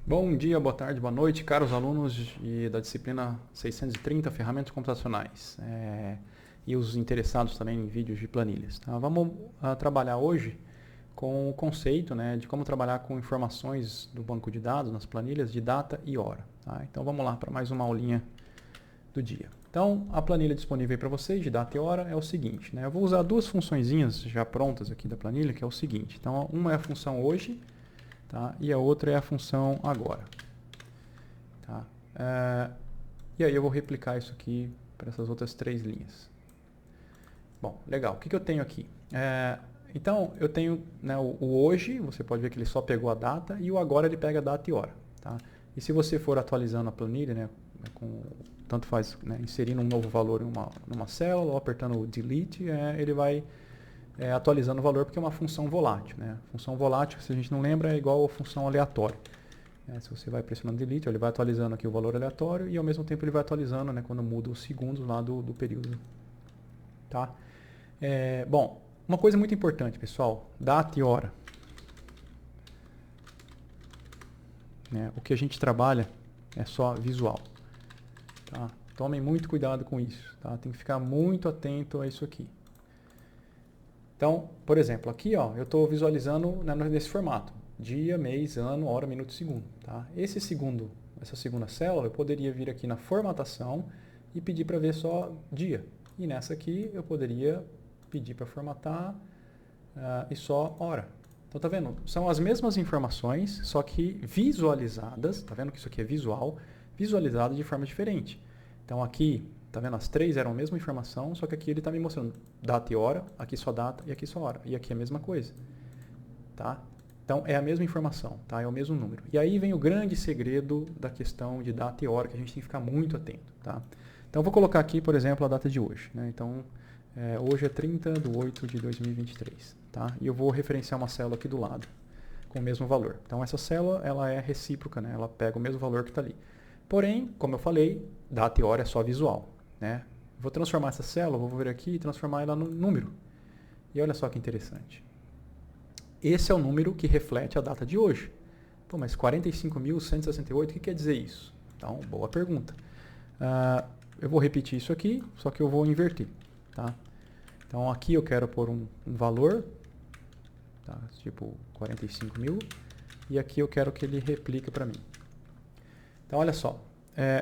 Bom dia, boa tarde, boa noite, caros alunos da disciplina 630, Ferramentas Computacionais, e os interessados também em vídeos de planilhas. Tá? Vamos trabalhar hoje com o conceito, né, de como trabalhar com informações do banco de dados nas planilhas de data e hora. Tá? Então vamos lá para mais uma aulinha do dia. Então a planilha disponível para vocês de data e hora é o seguinte, né? Eu vou usar duas funçõezinhas já prontas aqui da planilha, que é o seguinte. Então uma é a função hoje, tá? E a outra é a função agora. Tá? E aí eu vou replicar isso aqui para essas outras três linhas. Bom, legal. O que eu tenho aqui? Então, eu tenho, né, o hoje, você pode ver que ele só pegou a data, e o agora ele pega a data e hora. Tá? E se você for atualizando a planilha, né, tanto faz, né, inserindo um novo valor numa célula, ou apertando o delete, ele vai atualizando o valor, porque é uma função volátil. Né? Função volátil, se a gente não lembra, é igual a função aleatória. Se você vai pressionando delete, ele vai atualizando aqui o valor aleatório e ao mesmo tempo ele vai atualizando, né, quando muda os segundos lá do período. Tá? Bom, uma coisa muito importante, pessoal, data e hora. Né? O que a gente trabalha é só visual. Tá? Tomem muito cuidado com isso. Tá? Tem que ficar muito atento a isso aqui. Então, por exemplo, aqui ó, eu estou visualizando, né, nesse formato. Dia, mês, ano, hora, minuto, segundo. Tá? Essa segunda célula, eu poderia vir aqui na formatação e pedir para ver só dia. E nessa aqui eu poderia pedir para formatar e só hora. Então tá vendo? São as mesmas informações, só que visualizadas. Tá vendo que isso aqui é visual? Visualizado de forma diferente. Então aqui, tá vendo? As três eram a mesma informação, só que aqui ele está me mostrando data e hora, aqui só data e aqui só hora. E aqui é a mesma coisa. Tá? Então, é a mesma informação, tá? É o mesmo número. E aí vem o grande segredo da questão de data e hora, que a gente tem que ficar muito atento, tá? Então, eu vou colocar aqui, por exemplo, a data de hoje, né? Então, hoje é 30/8/2023, tá? E eu vou referenciar uma célula aqui do lado, com o mesmo valor. Então, essa célula, ela é recíproca, né? Ela pega o mesmo valor que está ali. Porém, como eu falei, data e hora é só visual, né? Vou transformar essa célula, vou vir aqui e transformar ela no número. E olha só que interessante. Esse é o número que reflete a data de hoje. Pô, mas 45.168, o que quer dizer isso? Então, boa pergunta. Eu vou repetir isso aqui, só que eu vou inverter. Tá? Então, aqui eu quero pôr um valor, tá? Tipo 45.000, e aqui eu quero que ele replique para mim. Então, olha só.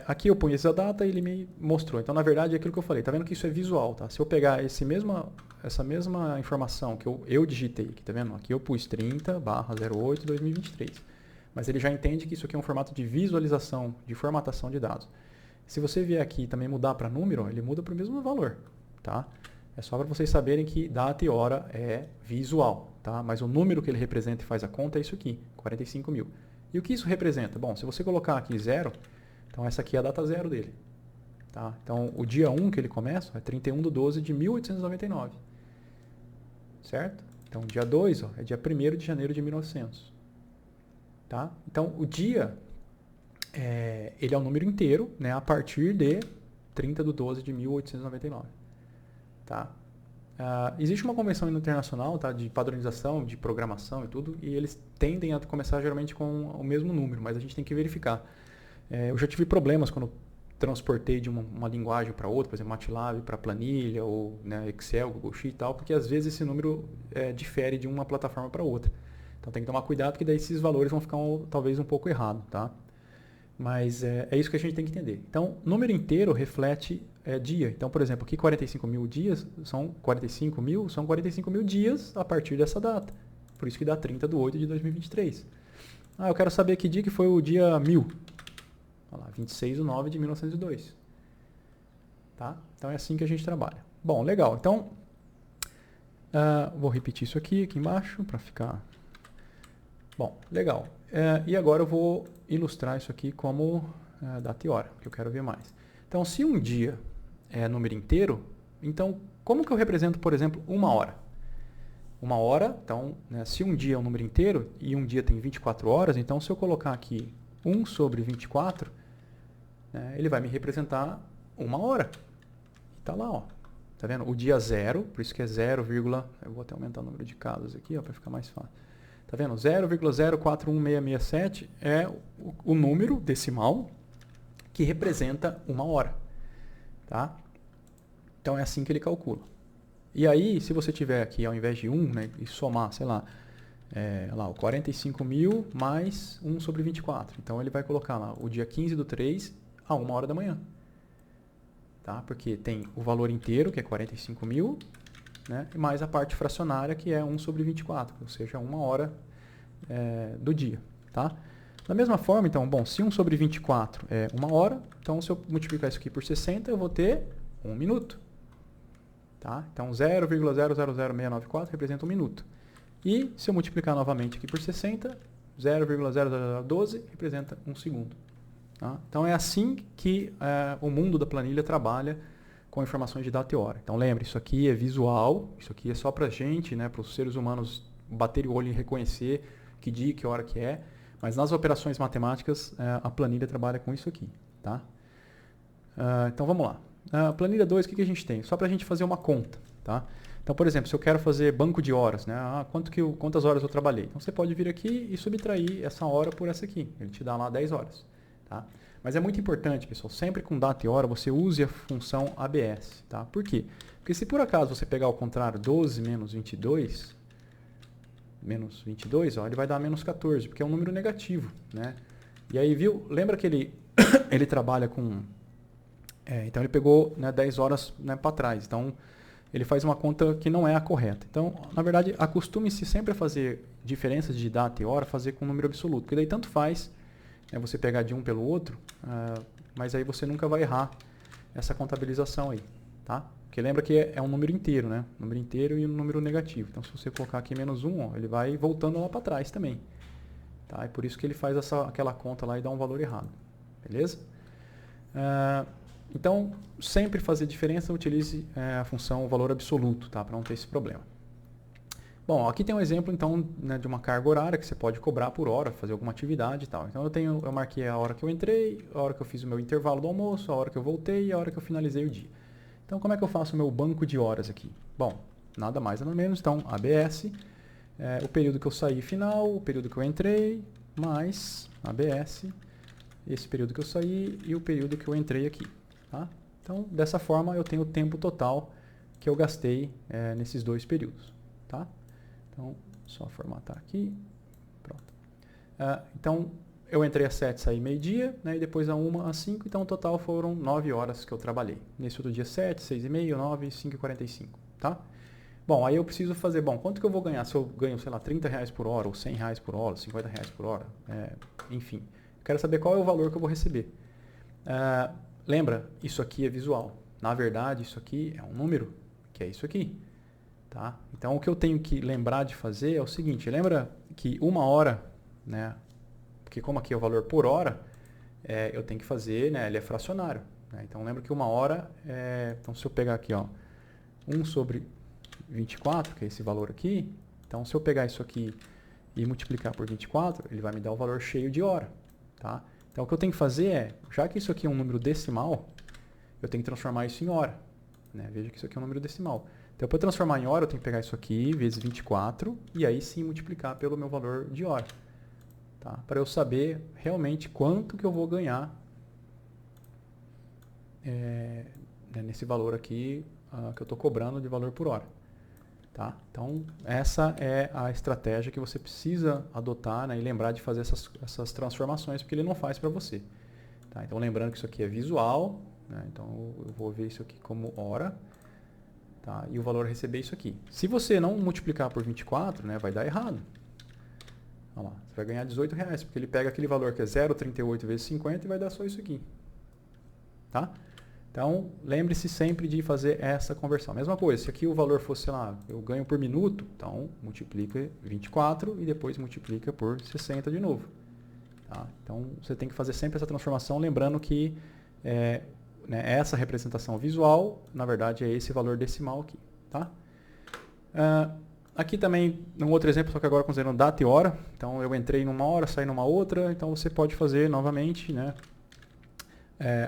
Aqui eu ponho essa data e ele me mostrou. Então, na verdade, é aquilo que eu falei. Tá vendo que isso é visual, tá? Se eu pegar essa mesma informação que eu digitei aqui, tá vendo? Aqui eu pus 30/08/2023. Mas ele já entende que isso aqui é um formato de visualização, de formatação de dados. Se você vier aqui e também mudar para número, ele muda para o mesmo valor, tá? É só para vocês saberem que data e hora é visual, tá? Mas o número que ele representa e faz a conta é isso aqui, 45.000. E o que isso representa? Bom, se você colocar aqui 0, então essa aqui é a data 0 dele. Tá? Então, o dia 1 que ele começa é 31/12/1899. Certo? Então, o dia 2 é dia 1º de janeiro de 1900. Tá? Então, o dia, ele é um número inteiro, né, a partir de 30/12/1899. Tá? Existe uma convenção internacional, tá, de padronização, de programação e tudo, e eles tendem a começar geralmente com o mesmo número, mas a gente tem que verificar. Eu já tive problemas quando transportei de uma linguagem para outra, por exemplo, MATLAB para planilha, ou né, Excel, Google Sheet e tal, porque às vezes esse número difere de uma plataforma para outra. Então tem que tomar cuidado, porque daí esses valores vão ficar talvez um pouco errados, tá? Mas é isso que a gente tem que entender. Então, número inteiro reflete dia. Então, por exemplo, aqui 45.000 dias são 45.000 dias a partir dessa data. Por isso que dá 30/08/2023. Eu quero saber que dia que foi o dia 1000. Olha lá, 26/9/1902. Tá? Então é assim que a gente trabalha. Bom, legal. Então, vou repetir isso aqui embaixo para ficar... Bom, legal. E agora eu vou ilustrar isso aqui como data e hora, que eu quero ver mais. Então, se um dia é número inteiro, então como que eu represento, por exemplo, uma hora? Uma hora, então, né, se um dia é um número inteiro e um dia tem 24 horas, então se eu colocar aqui 1/24, ele vai me representar uma hora. E tá lá, ó. Tá vendo? O dia 0, por isso que é 0, eu vou até aumentar o número de casas aqui, para ficar mais fácil. Tá Tá vendo? 0,041667 é o número decimal que representa uma hora. Tá? Então é assim que ele calcula. E aí, se você tiver aqui, ao invés de 1, né, e somar, sei lá, o 45.000 mais 1 sobre 24. Então ele vai colocar lá o dia 15/3 a 1 hora da manhã. Tá? Porque tem o valor inteiro, que é 45.000, né, e mais a parte fracionária, que é 1 sobre 24, ou seja, 1 hora do dia. Tá? Da mesma forma, então, bom, se 1 sobre 24 é 1 hora, então se eu multiplicar isso aqui por 60, eu vou ter 1 minuto. Tá? Então 0,000694 representa 1 minuto. E se eu multiplicar novamente aqui por 60, 0,0012 representa 1 segundo. Tá? Então é assim que o mundo da planilha trabalha com informações de data e hora. Então lembre, isso aqui é visual, isso aqui é só para a gente, né, para os seres humanos baterem o olho e reconhecer que dia e que hora que é, mas nas operações matemáticas a planilha trabalha com isso aqui. Tá? Então vamos lá. Planilha 2, o que a gente tem? Só para a gente fazer uma conta. Tá? Então, por exemplo, se eu quero fazer banco de horas, né? Quantas horas eu trabalhei? Então você pode vir aqui e subtrair essa hora por essa aqui. Ele te dá lá 10 horas. Tá? Mas é muito importante, pessoal, sempre com data e hora você use a função ABS. Tá? Por quê? Porque se por acaso você pegar ao contrário 12 menos 22, ó, ele vai dar menos 14, porque é um número negativo. Né? E aí, viu? Lembra que ele, ele trabalha com... então ele pegou, né, 10 horas, né, para trás. Então ele faz uma conta que não é a correta. Então, na verdade, acostume-se sempre a fazer diferenças de data e hora, fazer com número absoluto. Porque daí tanto faz, né, você pegar de um pelo outro, mas aí você nunca vai errar essa contabilização aí. Tá? Porque lembra que é um número inteiro, né? Número inteiro e um número negativo. Então se você colocar aqui menos 1, ó, ele vai voltando lá para trás também. Tá? É por isso que ele faz aquela conta lá e dá um valor errado. Beleza? Então, sempre fazer diferença, utilize a função valor absoluto, tá? Para não ter esse problema. Bom, aqui tem um exemplo, então, né, de uma carga horária que você pode cobrar por hora, fazer alguma atividade e tal. Então, eu marquei a hora que eu entrei, a hora que eu fiz o meu intervalo do almoço, a hora que eu voltei e a hora que eu finalizei o dia. Então, como é que eu faço o meu banco de horas aqui? Bom, nada mais, nada menos. Então, ABS, o período que eu saí final, o período que eu entrei, mais ABS, esse período que eu saí e o período que eu entrei aqui. Tá? Então, dessa forma, eu tenho o tempo total que eu gastei nesses dois períodos. Tá? Então, só formatar aqui. Pronto. Então, eu entrei às 7, saí meio-dia, né, e depois a 1 às 5, então o total foram 9 horas que eu trabalhei. Nesse outro dia 7, 6h30, 9, 5h45. Tá? Bom, aí eu preciso fazer, quanto que eu vou ganhar? Se eu ganho, sei lá, R$30 por hora, ou R$100 por hora, R$50 por hora, enfim. Eu quero saber qual é o valor que eu vou receber. Lembra, isso aqui é visual. Na verdade, isso aqui é um número, que é isso aqui. Tá? Então, o que eu tenho que lembrar de fazer é o seguinte. Lembra que 1 hora, né, porque como aqui é o valor por hora, eu tenho que fazer, né, ele é fracionário. Né? Então, lembra que 1 hora, então se eu pegar aqui, ó, 1 sobre 24, que é esse valor aqui, então se eu pegar isso aqui e multiplicar por 24, ele vai me dar o valor cheio de hora. Tá? Então, o que eu tenho que fazer já que isso aqui é um número decimal, eu tenho que transformar isso em hora. Né? Veja que isso aqui é um número decimal. Então, para eu transformar em hora, eu tenho que pegar isso aqui, vezes 24, e aí sim multiplicar pelo meu valor de hora. Tá? Para eu saber realmente quanto que eu vou ganhar nesse valor aqui que eu estou cobrando de valor por hora. Tá? Então, essa é a estratégia que você precisa adotar, né, e lembrar de fazer essas transformações, porque ele não faz para você. Tá? Então, lembrando que isso aqui é visual, né, então eu vou ver isso aqui como hora, tá? E o valor a receber é isso aqui. Se você não multiplicar por 24, né, vai dar errado. Olha lá, você vai ganhar R$18, porque ele pega aquele valor que é 0,38 vezes 50 e vai dar só isso aqui. Tá? Então, lembre-se sempre de fazer essa conversão. Mesma coisa, se aqui o valor fosse, sei lá, eu ganho por minuto, então multiplica 24 e depois multiplica por 60 de novo. Tá? Então, você tem que fazer sempre essa transformação, lembrando que né, essa representação visual, na verdade, é esse valor decimal aqui. Tá? Aqui também, um outro exemplo, só que agora considerando data e hora. Então, eu entrei numa hora, saí numa outra, então você pode fazer novamente, né?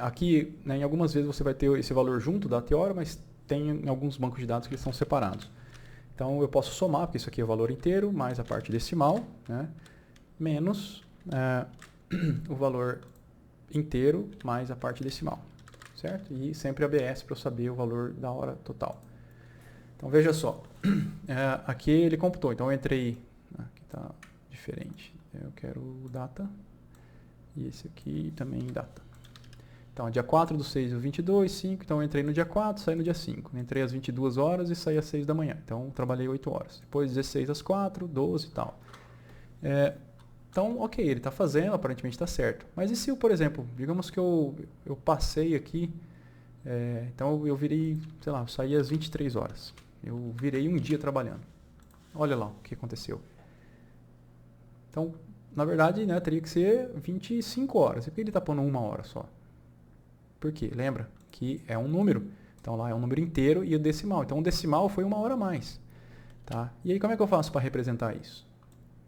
Aqui, né, em algumas vezes você vai ter esse valor junto, data e hora, mas tem em alguns bancos de dados que eles são separados. Então eu posso somar, porque isso aqui é o valor inteiro, mais a parte decimal, né? Menos o valor inteiro mais a parte decimal, certo? E sempre ABS para eu saber o valor da hora total. Então veja só, aqui ele computou, então eu entrei, aqui está diferente, eu quero data, e esse aqui também data. Então, dia 4/6 do 22, 5, então eu entrei no dia 4, saí no dia 5. Entrei às 22 horas e saí às 6 da manhã, então trabalhei 8 horas. Depois 16 às 4, 12 e tal. Então, ok, ele está fazendo, aparentemente está certo. Mas e se eu, por exemplo, digamos que eu passei aqui, então eu virei, sei lá, eu saí às 23 horas. Eu virei um dia trabalhando. Olha lá o que aconteceu. Então, na verdade, né, teria que ser 25 horas. E por que ele está pondo 1 hora só? Por quê? Lembra que é um número. Então lá é um número inteiro e o decimal. Então o decimal foi 1 hora a mais. Tá? E aí como é que eu faço para representar isso?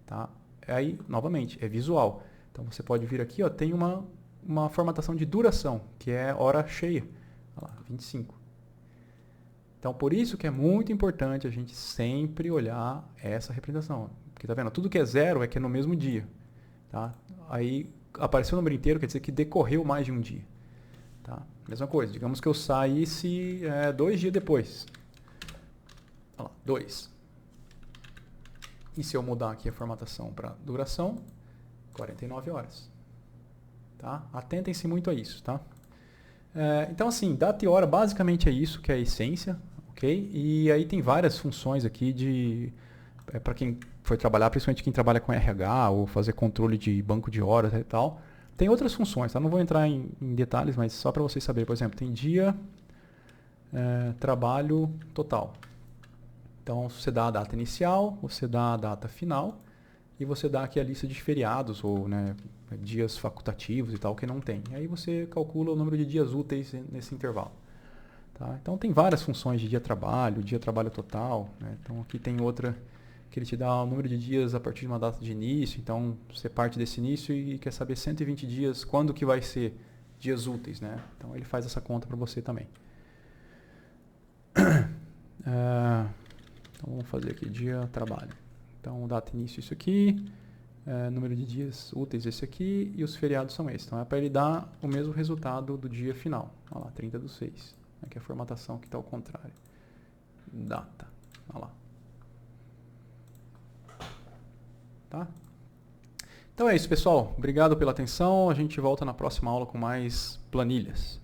Tá? Aí, novamente, é visual. Então você pode vir aqui, ó, tem uma formatação de duração, que é hora cheia. Olha lá, 25. Então por isso que é muito importante a gente sempre olhar essa representação. Porque tá vendo? Tudo que é zero é que é no mesmo dia. Tá? Aí apareceu o número inteiro, quer dizer que decorreu mais de um dia. Tá? Mesma coisa, digamos que eu saísse 2 dias depois. Olha lá, 2. E se eu mudar aqui a formatação para duração, 49 horas. Tá? Atentem-se muito a isso. Tá? Então, assim, data e hora basicamente é isso que é a essência. Okay? E aí tem várias funções aqui para quem for trabalhar, principalmente quem trabalha com RH ou fazer controle de banco de horas e tal. Tem outras funções, tá? Não vou entrar em detalhes, mas só para vocês saberem. Por exemplo, tem dia, trabalho total. Então, você dá a data inicial, você dá a data final e você dá aqui a lista de feriados ou, né, dias facultativos e tal que não tem. E aí você calcula o número de dias úteis nesse intervalo. Tá? Então, tem várias funções de dia trabalho total. Né? Então, aqui tem outra que ele te dá o número de dias a partir de uma data de início, então você parte desse início e quer saber 120 dias, quando que vai ser dias úteis, né? Então ele faz essa conta para você também. Então vamos fazer aqui dia trabalho. Então data início isso aqui, número de dias úteis esse aqui e os feriados são esses. Então é para ele dar o mesmo resultado do dia final. Olha lá, 30/6. Aqui é a formatação que está ao contrário. Data. Olha lá. Tá? Então é isso, pessoal. Obrigado pela atenção. A gente volta na próxima aula com mais planilhas.